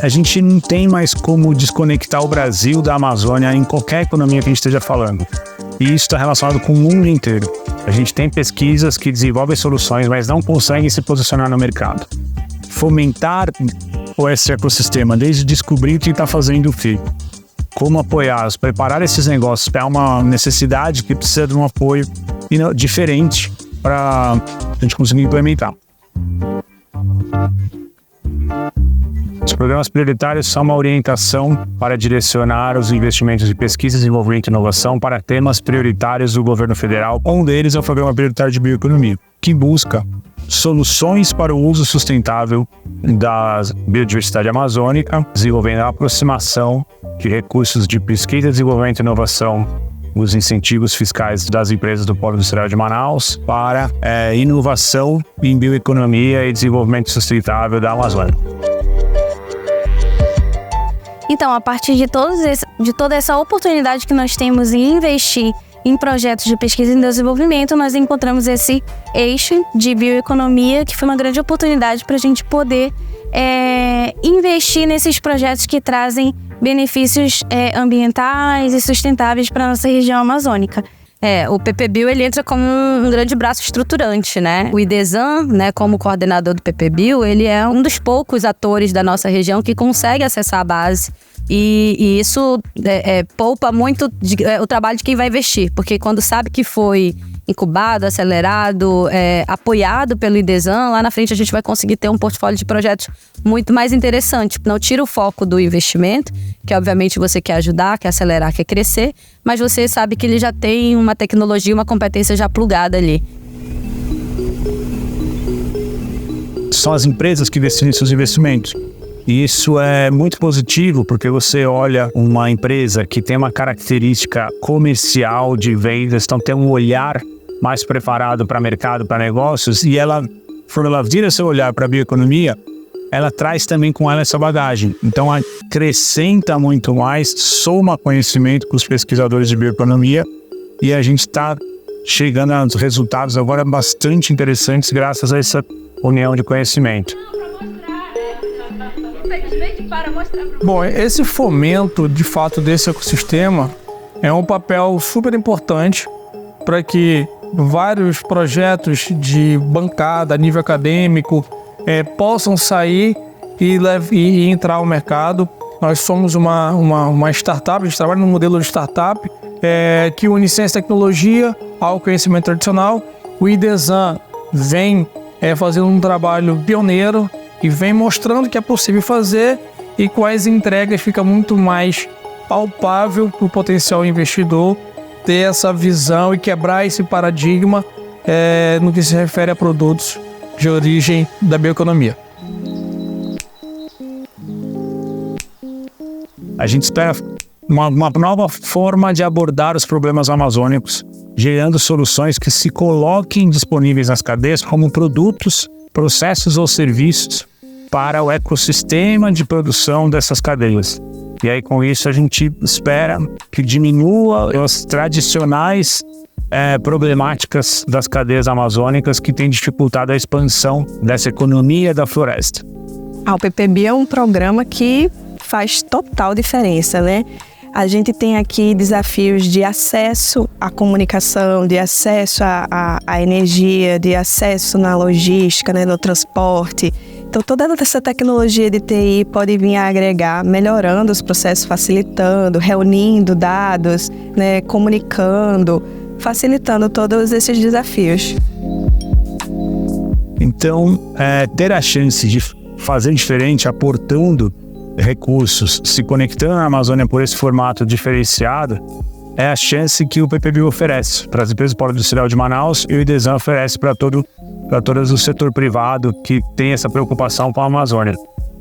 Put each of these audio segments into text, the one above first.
A gente não tem mais como desconectar o Brasil da Amazônia em qualquer economia que a gente esteja falando. E isso está relacionado com o mundo inteiro. A gente tem pesquisas que desenvolvem soluções, mas não conseguem se posicionar no mercado. Fomentar esse ecossistema, desde descobrir o que está fazendo o FII, como apoiá-los, preparar esses negócios para uma necessidade que precisa de um apoio diferente para a gente conseguir implementar. Os programas prioritários são uma orientação para direcionar os investimentos de pesquisa, desenvolvimento e inovação para temas prioritários do governo federal. Um deles é o Programa Prioritário de Bioeconomia, que busca soluções para o uso sustentável da biodiversidade amazônica, desenvolvendo a aproximação de recursos de pesquisa, desenvolvimento e inovação, os incentivos fiscais das empresas do Polo Industrial de Manaus para inovação em bioeconomia e desenvolvimento sustentável da Amazônia. Então, a partir de toda essa oportunidade que nós temos em investir em projetos de pesquisa e desenvolvimento, nós encontramos esse eixo de bioeconomia, que foi uma grande oportunidade para a gente poder investir nesses projetos que trazem benefícios ambientais e sustentáveis para a nossa região amazônica. O PPBio, ele entra como um grande braço estruturante, né? O IDESAN, né, como coordenador do PPBio, ele é um dos poucos atores da nossa região que consegue acessar a base. E isso poupa muito o trabalho de quem vai investir, porque quando sabe que foi incubado, acelerado, apoiado pelo IDESAN, lá na frente a gente vai conseguir ter um portfólio de projetos muito mais interessante. Não tira o foco do investimento, que obviamente você quer ajudar, quer acelerar, quer crescer, mas você sabe que ele já tem uma tecnologia, uma competência já plugada ali. São as empresas que definem seus investimentos. E isso é muito positivo, porque você olha uma empresa que tem uma característica comercial de vendas, então tem um olhar mais preparado para mercado, para negócios, e quando ela vira seu olhar para a bioeconomia, ela traz também com ela essa bagagem. Então acrescenta muito mais, soma conhecimento com os pesquisadores de bioeconomia, e a gente está chegando a resultados agora bastante interessantes graças a essa união de conhecimento. Bom, esse fomento, de fato, desse ecossistema é um papel super importante para que vários projetos de bancada a nível acadêmico possam sair e entrar ao mercado. Nós somos uma startup, a gente trabalha no modelo de startup que une ciência e tecnologia ao conhecimento tradicional. O IDESAN vem fazendo um trabalho pioneiro e vem mostrando que é possível fazer, e com as entregas fica muito mais palpável para o potencial investidor ter essa visão e quebrar esse paradigma no que se refere a produtos de origem da bioeconomia. A gente espera uma nova forma de abordar os problemas amazônicos, gerando soluções que se coloquem disponíveis nas cadeias como produtos, processos ou serviços para o ecossistema de produção dessas cadeias. E aí, com isso, a gente espera que diminua as tradicionais problemáticas das cadeias amazônicas que têm dificultado a expansão dessa economia da floresta. O PPBio é um programa que faz total diferença, né? A gente tem aqui desafios de acesso à comunicação, de acesso à energia, de acesso na logística, né, no transporte. Então, toda essa tecnologia de TI pode vir a agregar, melhorando os processos, facilitando, reunindo dados, né, comunicando, facilitando todos esses desafios. Então, ter a chance de fazer diferente, aportando recursos, se conectando na Amazônia por esse formato diferenciado, é a chance que o PPBio oferece para as empresas do Polo Industrial de Manaus, e o IDESAN oferece para todo o setor privado que tem essa preocupação com a Amazônia.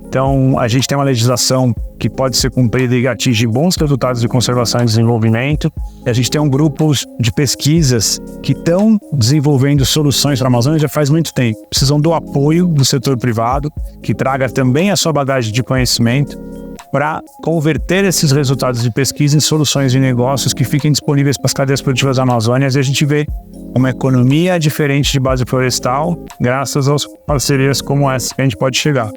Então, a gente tem uma legislação que pode ser cumprida e atinge bons resultados de conservação e desenvolvimento. E a gente tem um grupo de pesquisas que estão desenvolvendo soluções para a Amazônia já faz muito tempo. Precisam do apoio do setor privado, que traga também a sua bagagem de conhecimento para converter esses resultados de pesquisa em soluções de negócios que fiquem disponíveis para as cadeias produtivas amazônicas, e a gente vê uma economia diferente de base florestal graças às parcerias como essa que a gente pode chegar.